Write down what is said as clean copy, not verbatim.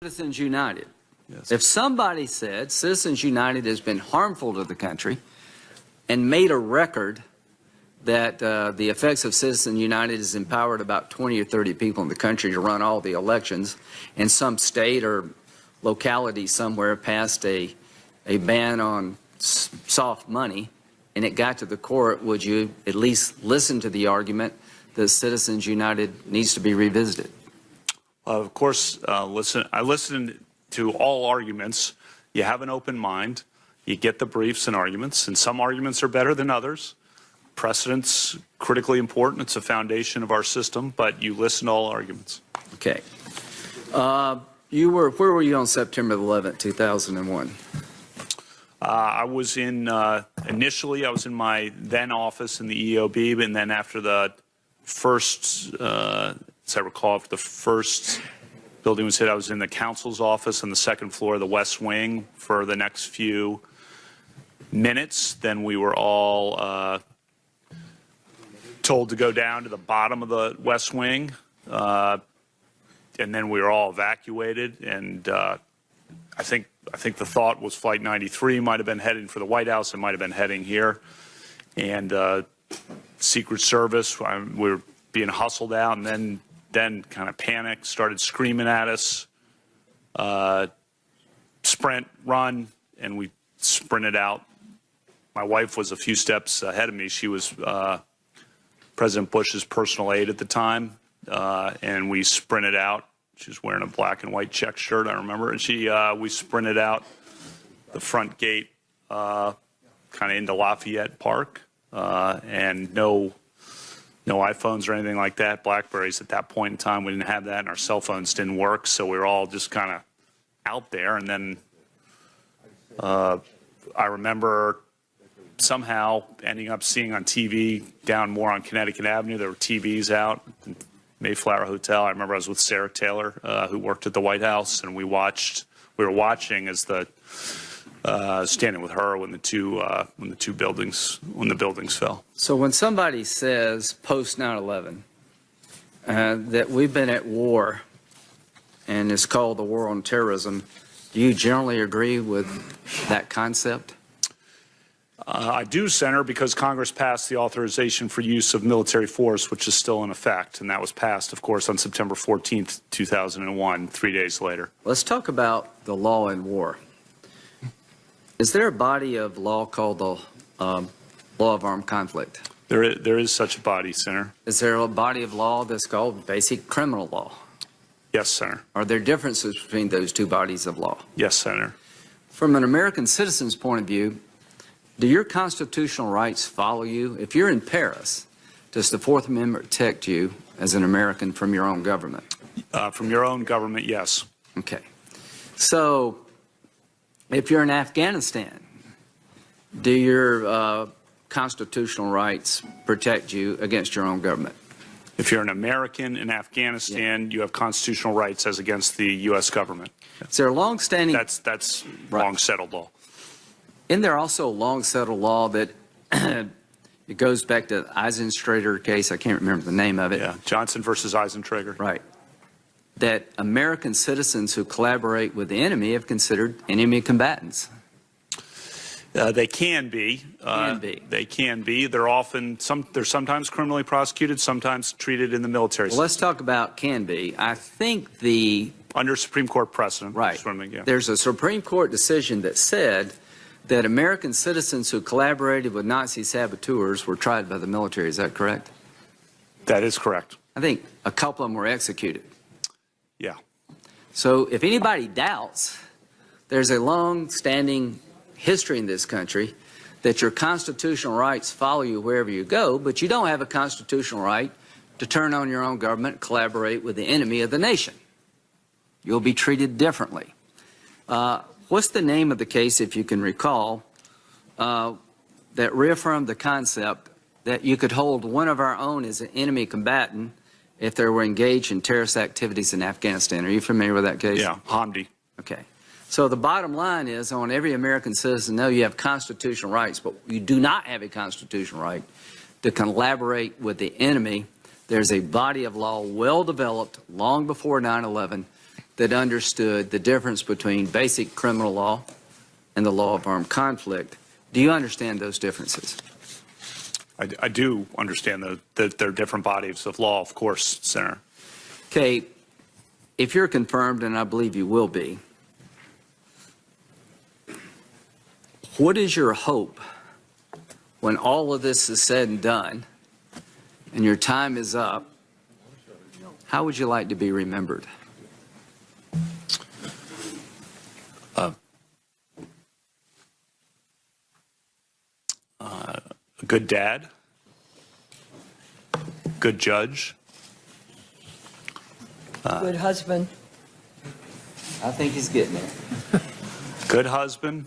Citizens United. Yes. If somebody said Citizens United has been harmful to the country and made a record that the effects of Citizens United has empowered about 20 or 30 people in the country to run all the elections, and some state or locality somewhere passed a ban on soft money, and it got to the court, would you at least listen to the argument that Citizens United needs to be revisited? Of course, I listen to all arguments. You have an open mind. You get the briefs and arguments, and some arguments are better than others. Precedent's critically important. It's a foundation of our system, but you listen to all arguments. Okay. Where were you on September 11th, 2001? I was initially I was in my then office in the EOB, and then after the first, as I recall, after the first building was hit, I was in the council's office on the second floor of the West Wing for the next few minutes. Then we were all told to go down to the bottom of the West Wing, and then we were all evacuated. And I think the thought was Flight 93 might have been heading for the White House. It might have been heading here, and Secret Service. We were being hustled out, and then kind of panicked, started screaming at us, sprint, run, and we sprinted out. My wife was a few steps ahead of me. She was President Bush's personal aide at the time, and we sprinted out. She was wearing a black and white check shirt, I remember, and we sprinted out the front gate kind of into Lafayette Park, and no iPhones or anything like that, BlackBerries at that point in time. We didn't have that, and our cell phones didn't work, so we were all just kind of out there. And then I remember somehow ending up seeing on TV down more on Connecticut Avenue, there were TVs out at the Mayflower Hotel. I remember I was with Sarah Taylor, who worked at the White House, and we were watching as standing with her when the buildings fell. So when somebody says post 9/11 that we've been at war, and it's called the war on terrorism, do you generally agree with that concept? I do, Senator, because Congress passed the authorization for use of military force, which is still in effect, and that was passed, of course, on September 14th, 2001, 3 days later. Let's talk about the law in war. Is there a body of law called the law of armed conflict? There is such a body, Senator. Is there a body of law that's called basic criminal law? Yes, Senator. Are there differences between those two bodies of law? Yes, Senator. From an American citizen's point of view, do your constitutional rights follow you? If you're in Paris, does the Fourth Amendment protect you as an American from your own government? From your own government, yes. Okay. So if you're in Afghanistan, do your constitutional rights protect you against your own government? If you're an American in Afghanistan, you have constitutional rights as against the U.S. government. Is there a long-standing... That's long-settled law. Isn't there also a long-settled law that it goes back to the Eisentrager case? I can't remember the name of it. Yeah, Johnson versus Eisentrager. Right. That American citizens who collaborate with the enemy have considered enemy combatants. They can be. They can be. They're sometimes criminally prosecuted, sometimes treated in the military. Well, let's talk about can be. I think under Supreme Court precedent. Right. There's a Supreme Court decision that said that American citizens who collaborated with Nazi saboteurs were tried by the military. Is that correct? That is correct. I think a couple of them were executed. Yeah. So if anybody doubts, there's a long-standing history in this country that your constitutional rights follow you wherever you go, but you don't have a constitutional right to turn on your own government and collaborate with the enemy of the nation. You'll be treated differently. What's the name of the case, if you can recall, that reaffirmed the concept that you could hold one of our own as an enemy combatant if they were engaged in terrorist activities in Afghanistan? Are you familiar with that case? Yeah, Hamdi. Okay. So the bottom line is, I want every American citizen to know you have constitutional rights, but you do not have a constitutional right to collaborate with the enemy. There's a body of law well developed long before 9/11 that understood the difference between basic criminal law and the law of armed conflict. Do you understand those differences? I do understand that they're different bodies of law, of course, Senator. Okay, if you're confirmed, and I believe you will be, what is your hope when all of this is said and done and your time is up? How would you like to be remembered? A good dad, good judge, Good husband. I think he's getting there. good husband,